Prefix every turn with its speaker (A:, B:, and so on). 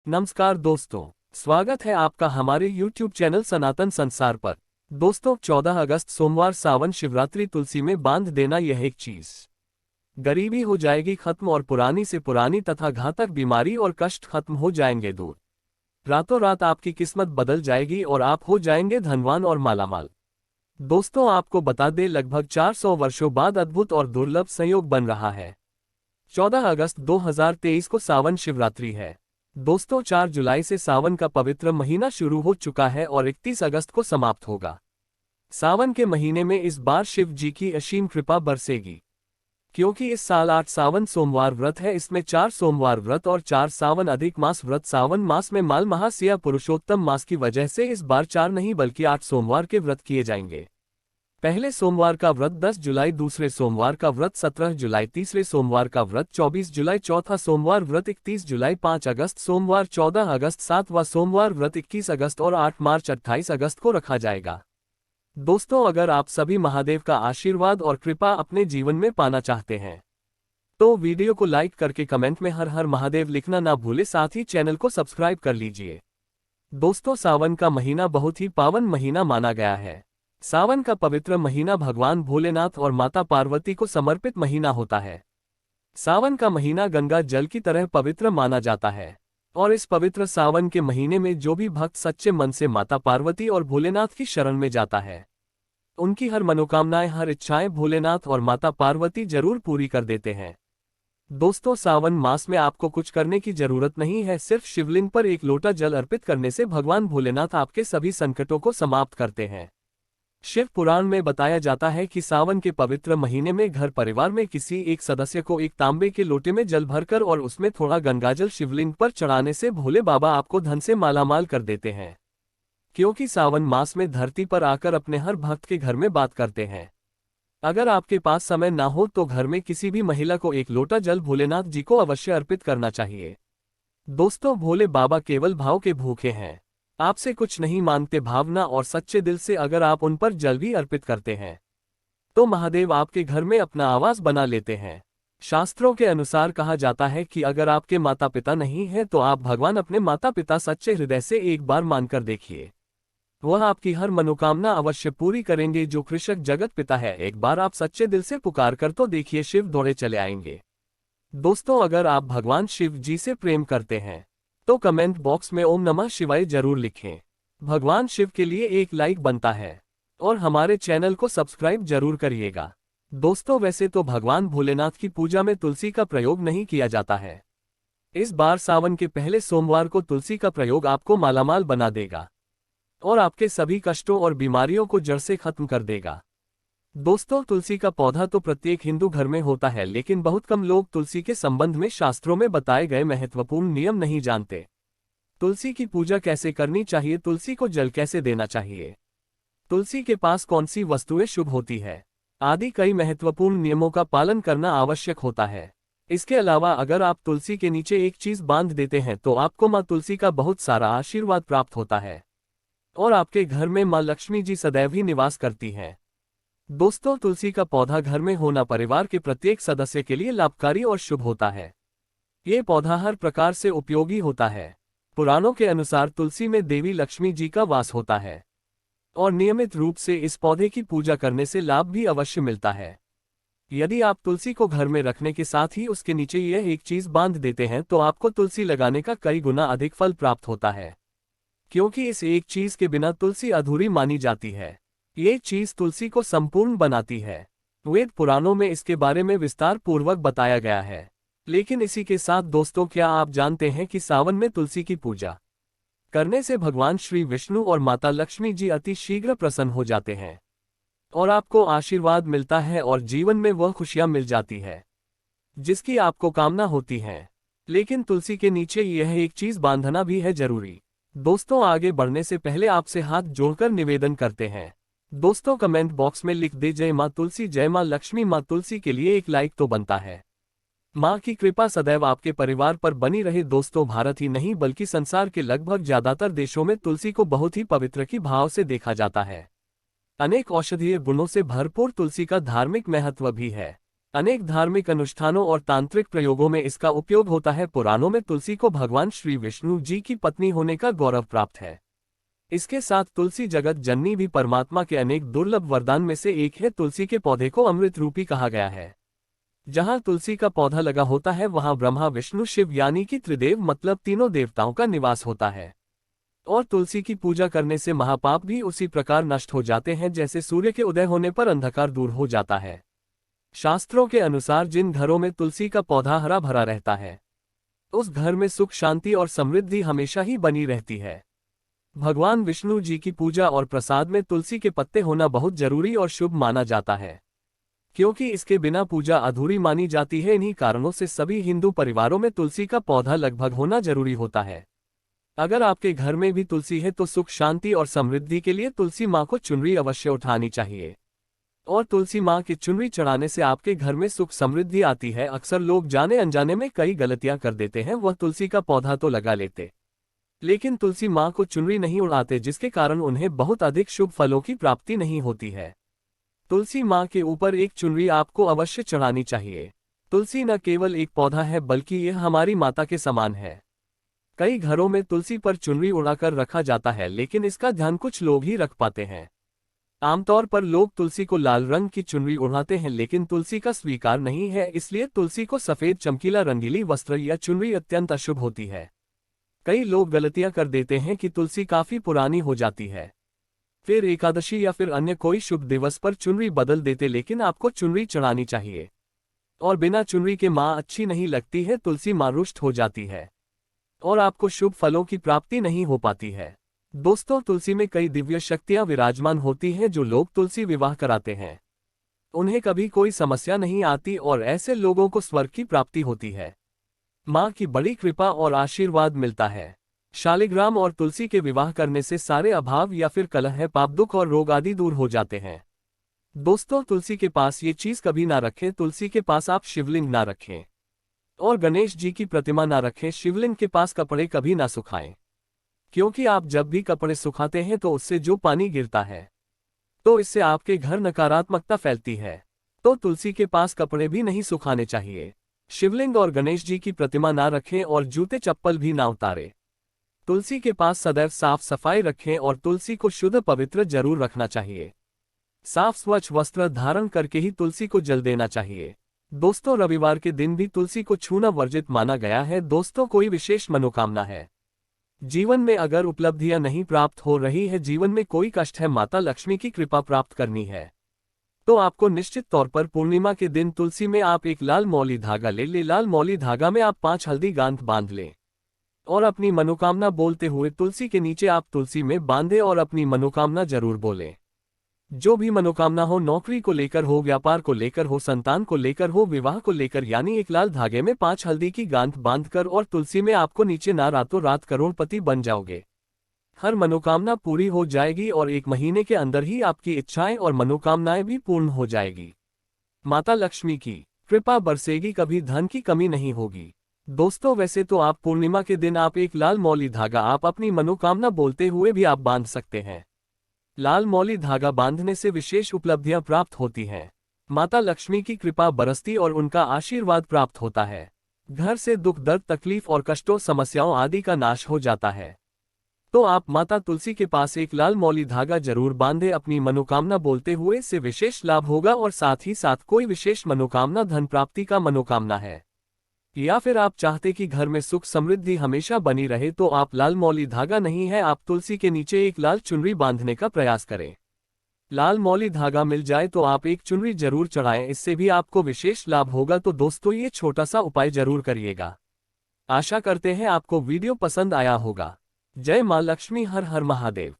A: नमस्कार दोस्तों, स्वागत है आपका हमारे YouTube चैनल सनातन संसार पर। दोस्तों, 14 अगस्त सोमवार सावन शिवरात्रि तुलसी में बांध देना यह एक चीज। गरीबी हो जाएगी खत्म और पुरानी से पुरानी तथा घातक बीमारी और कष्ट खत्म हो जाएंगे दूर। रातों रात आपकी किस्मत बदल जाएगी और आप हो जाएंगे धनवान और मालामाल। दोस्तों, आपको बता दें, लगभग 400 वर्षों बाद अद्भुत और दुर्लभ संयोग बन रहा है। 14 अगस्त 2023 को सावन शिवरात्रि है। दोस्तों, 4 जुलाई से सावन का पवित्र महीना शुरू हो चुका है और 31 अगस्त को समाप्त होगा। सावन के महीने में इस बार शिव जी की असीम कृपा बरसेगी, क्योंकि इस साल 8 सावन सोमवार व्रत है। इसमें 4 सोमवार व्रत और 4 सावन अधिक मास व्रत। सावन मास में माल मास या पुरुषोत्तम मास की वजह से इस बार 4 नहीं बल्कि 8 सोमवार के व्रत किए जाएंगे। पहले सोमवार का व्रत 10 जुलाई, दूसरे सोमवार का व्रत 17 जुलाई, तीसरे सोमवार का व्रत 24 जुलाई, चौथा सोमवार व्रत 31 जुलाई, 5 अगस्त सोमवार 14 अगस्त, 7वां सोमवार व्रत 21 अगस्त और 8 मार्च 28 अगस्त को रखा जाएगा। दोस्तों, अगर आप सभी महादेव का आशीर्वाद और कृपा अपने जीवन में पाना चाहते हैं तो वीडियो को लाइक करके कमेंट में हर हर महादेव लिखना ना भूले, साथ ही चैनल को सब्सक्राइब कर लीजिए। दोस्तों, सावन का महीना बहुत ही पावन महीना माना गया है। सावन का पवित्र महीना भगवान भोलेनाथ और माता पार्वती को समर्पित महीना होता है। सावन का महीना गंगा जल की तरह पवित्र माना जाता है और इस पवित्र सावन के महीने में जो भी भक्त सच्चे मन से माता पार्वती और भोलेनाथ की शरण में जाता है, उनकी हर मनोकामनाएं, हर इच्छाएं भोलेनाथ और माता पार्वती जरूर पूरी कर देते हैं। दोस्तों, सावन मास में आपको कुछ करने की जरूरत नहीं है, सिर्फ शिवलिंग पर एक लोटा जल अर्पित करने से भगवान भोलेनाथ आपके सभी संकटों को समाप्त करते हैं। शिव पुराण में बताया जाता है कि सावन के पवित्र महीने में घर परिवार में किसी एक सदस्य को एक तांबे के लोटे में जल भरकर और उसमें थोड़ा गंगाजल शिवलिंग पर चढ़ाने से भोले बाबा आपको धन से मालामाल कर देते हैं, क्योंकि सावन मास में धरती पर आकर अपने हर भक्त के घर में बात करते हैं। अगर आपके पास समय ना हो तो घर में किसी भी महिला को एक लोटा जल भोलेनाथ जी को अवश्य अर्पित करना चाहिए। दोस्तों, भोले बाबा केवल भाव के भूखे हैं, आपसे कुछ नहीं मांगते। भावना और सच्चे दिल से अगर आप उन पर जल भी अर्पित करते हैं तो महादेव आपके घर में अपना आवास बना लेते हैं। शास्त्रों के अनुसार कहा जाता है कि अगर आपके माता पिता नहीं हैं तो आप भगवान अपने माता पिता सच्चे हृदय से एक बार मानकर देखिए, वह आपकी हर मनोकामना अवश्य पूरी करेंगे। जो कृषक जगत पिता है, एक बार आप सच्चे दिल से पुकार कर तो देखिए, शिव दौड़े चले आएंगे। दोस्तों, अगर आप भगवान शिव जी से प्रेम करते हैं तो कमेंट बॉक्स में ओम नमः शिवाय जरूर लिखें। भगवान शिव के लिए एक लाइक बनता है और हमारे चैनल को सब्सक्राइब जरूर करिएगा। दोस्तों, वैसे तो भगवान भोलेनाथ की पूजा में तुलसी का प्रयोग नहीं किया जाता है। इस बार सावन के पहले सोमवार को तुलसी का प्रयोग आपको मालामाल बना देगा और आपके सभी कष्टों और बीमारियों को जड़ से खत्म कर देगा। दोस्तों, तुलसी का पौधा तो प्रत्येक हिंदू घर में होता है, लेकिन बहुत कम लोग तुलसी के संबंध में शास्त्रों में बताए गए महत्वपूर्ण नियम नहीं जानते। तुलसी की पूजा कैसे करनी चाहिए, तुलसी को जल कैसे देना चाहिए, तुलसी के पास कौन सी वस्तुएं शुभ होती है आदि कई महत्वपूर्ण नियमों का पालन करना आवश्यक होता है। इसके अलावा अगर आप तुलसी के नीचे एक चीज बांध देते हैं तो आपको माँ तुलसी का बहुत सारा आशीर्वाद प्राप्त होता है और आपके घर में माँ लक्ष्मी जी सदैव ही निवास करती हैं। दोस्तों, तुलसी का पौधा घर में होना परिवार के प्रत्येक सदस्य के लिए लाभकारी और शुभ होता है। ये पौधा हर प्रकार से उपयोगी होता है। पुराणों के अनुसार तुलसी में देवी लक्ष्मी जी का वास होता है और नियमित रूप से इस पौधे की पूजा करने से लाभ भी अवश्य मिलता है। यदि आप तुलसी को घर में रखने के साथ ही उसके नीचे यह एक चीज बांध देते हैं तो आपको तुलसी लगाने का कई गुना अधिक फल प्राप्त होता है, क्योंकि इस एक चीज के बिना तुलसी अधूरी मानी जाती है। ये चीज तुलसी को संपूर्ण बनाती है। वेद पुराणों में इसके बारे में विस्तार पूर्वक बताया गया है। लेकिन इसी के साथ दोस्तों, क्या आप जानते हैं कि सावन में तुलसी की पूजा करने से भगवान श्री विष्णु और माता लक्ष्मी जी अति शीघ्र प्रसन्न हो जाते हैं और आपको आशीर्वाद मिलता है और जीवन में वह खुशियां मिल जाती है जिसकी आपको कामना होती है। लेकिन तुलसी के नीचे यह एक चीज बांधना भी है जरूरी। दोस्तों, आगे बढ़ने से पहले आपसे हाथ जोड़कर निवेदन करते हैं। दोस्तों, कमेंट बॉक्स में लिख दे जय मां तुलसी, जय मां लक्ष्मी। मां तुलसी के लिए एक लाइक तो बनता है। मां की कृपा सदैव आपके परिवार पर बनी रहे। दोस्तों, भारत ही नहीं बल्कि संसार के लगभग ज्यादातर देशों में तुलसी को बहुत ही पवित्र की भाव से देखा जाता है। अनेक औषधीय गुणों से भरपूर तुलसी का धार्मिक महत्व भी है। अनेक धार्मिक अनुष्ठानों और तांत्रिक प्रयोगों में इसका उपयोग होता है। पुराणों में तुलसी को भगवान श्री विष्णु जी की पत्नी होने का गौरव प्राप्त है। इसके साथ तुलसी जगत जननी भी परमात्मा के अनेक दुर्लभ वरदान में से एक है। तुलसी के पौधे को अमृत रूपी कहा गया है। जहां तुलसी का पौधा लगा होता है वहां ब्रह्मा विष्णु शिव यानी कि त्रिदेव मतलब तीनों देवताओं का निवास होता है। और तुलसी की पूजा करने से महापाप भी उसी प्रकार नष्ट हो जाते हैं जैसे सूर्य के उदय होने पर अंधकार दूर हो जाता है। शास्त्रों के अनुसार जिन घरों में तुलसी का पौधा हरा भरा रहता है उस घर में सुख शांति और समृद्धि हमेशा ही बनी रहती है। भगवान विष्णु जी की पूजा और प्रसाद में तुलसी के पत्ते होना बहुत जरूरी और शुभ माना जाता है, क्योंकि इसके बिना पूजा अधूरी मानी जाती है। इन्हीं कारणों से सभी हिंदू परिवारों में तुलसी का पौधा लगभग होना जरूरी होता है। अगर आपके घर में भी तुलसी है तो सुख शांति और समृद्धि के लिए तुलसी माँ को चुनरी अवश्य उठानी चाहिए। और तुलसी माँ की चुनरी चढ़ाने से आपके घर में सुख समृद्धि आती है। अक्सर लोग जाने अनजाने में कई गलतियां कर देते हैं। वह तुलसी का पौधा तो लगा लेते लेकिन तुलसी माँ को चुनरी नहीं उड़ाते, जिसके कारण उन्हें बहुत अधिक शुभ फलों की प्राप्ति नहीं होती है। तुलसी माँ के ऊपर एक चुनरी आपको अवश्य चढ़ानी चाहिए। तुलसी न केवल एक पौधा है बल्कि यह हमारी माता के समान है। कई घरों में तुलसी पर चुनरी उड़ाकर रखा जाता है लेकिन इसका ध्यान कुछ लोग ही रख पाते हैं। आमतौर पर लोग तुलसी को लाल रंग की चुनरी उड़ाते हैं लेकिन तुलसी का स्वीकार नहीं है, इसलिए तुलसी को सफेद चमकीला रंगीली वस्त्र या चुनरी अत्यंत अशुभ होती है। कई लोग गलतियां कर देते हैं कि तुलसी काफी पुरानी हो जाती है, फिर एकादशी या फिर अन्य कोई शुभ दिवस पर चुनरी बदल देते, लेकिन आपको चुनरी चढ़ानी चाहिए। और बिना चुनरी के माँ अच्छी नहीं लगती है, तुलसी माँ रुष्ट हो जाती है और आपको शुभ फलों की प्राप्ति नहीं हो पाती है। दोस्तों, तुलसी में कई दिव्य शक्तियां विराजमान होती हैं। जो लोग तुलसी विवाह कराते हैं उन्हें कभी कोई समस्या नहीं आती और ऐसे लोगों को स्वर्ग की प्राप्ति होती है। माँ की बड़ी कृपा और आशीर्वाद मिलता है। शालिग्राम और तुलसी के विवाह करने से सारे अभाव या फिर कलह, पाप, दुख और रोग आदि दूर हो जाते हैं। दोस्तों, तुलसी के पास ये चीज कभी ना रखें। तुलसी के पास आप शिवलिंग ना रखें और गणेश जी की प्रतिमा ना रखें। शिवलिंग के पास कपड़े कभी ना सुखाएं, क्योंकि आप जब भी कपड़े सुखाते हैं तो उससे जो पानी गिरता है तो इससे आपके घर नकारात्मकता फैलती है। तो तुलसी के पास कपड़े भी नहीं सुखाने चाहिए। शिवलिंग और गणेश जी की प्रतिमा ना रखें और जूते चप्पल भी ना उतारें। तुलसी के पास सदैव साफ सफाई रखें और तुलसी को शुद्ध पवित्र जरूर रखना चाहिए। साफ स्वच्छ वस्त्र धारण करके ही तुलसी को जल देना चाहिए। दोस्तों, रविवार के दिन भी तुलसी को छूना वर्जित माना गया है। दोस्तों, कोई विशेष मनोकामना है, जीवन में अगर उपलब्धियां नहीं प्राप्त हो रही है, जीवन में कोई कष्ट है, माता लक्ष्मी की कृपा प्राप्त करनी है, तो आपको निश्चित तौर पर पूर्णिमा के दिन तुलसी में आप एक लाल मौली धागा ले लाल मौली धागा में आप 5 हल्दी गांठ बांध लें और अपनी मनोकामना बोलते हुए तुलसी के नीचे आप तुलसी में बांधे और अपनी मनोकामना जरूर बोलें। जो भी मनोकामना हो, नौकरी को लेकर हो, व्यापार को लेकर हो, संतान को लेकर हो, विवाह को लेकर, यानी एक लाल धागे में 5 हल्दी की गांठ बांधकर और तुलसी में आपको नीचे ना रातों रात करोड़पति बन जाओगे। हर मनोकामना पूरी हो जाएगी और 1 महीने के अंदर ही आपकी इच्छाएं और मनोकामनाएं भी पूर्ण हो जाएगी। माता लक्ष्मी की कृपा बरसेगी, कभी धन की कमी नहीं होगी। दोस्तों, वैसे तो आप पूर्णिमा के दिन आप एक लाल मौली धागा आप अपनी मनोकामना बोलते हुए भी आप बांध सकते हैं। लाल मौली धागा बांधने से विशेष उपलब्धियां प्राप्त होती हैं। माता लक्ष्मी की कृपा बरसती और उनका आशीर्वाद प्राप्त होता है। घर से दुख, दर्द, तकलीफ और कष्टों, समस्याओं आदि का नाश हो जाता है। तो आप माता तुलसी के पास एक लाल मौली धागा जरूर बांधे अपनी मनोकामना बोलते हुए। इससे विशेष लाभ होगा और साथ ही साथ कोई विशेष मनोकामना, धन प्राप्ति का मनोकामना है, या फिर आप चाहते कि घर में सुख समृद्धि हमेशा बनी रहे, तो आप लाल मौली धागा नहीं है, आप तुलसी के नीचे एक लाल चुनरी बांधने का प्रयास करें। लाल मौली धागा मिल जाए तो आप एक चुनरी जरूर चढ़ाएं, इससे भी आपको विशेष लाभ होगा। तो दोस्तों, ये छोटा सा उपाय जरूर करिएगा। आशा करते हैं आपको वीडियो पसंद आया होगा। जय मां लक्ष्मी, हर हर महादेव।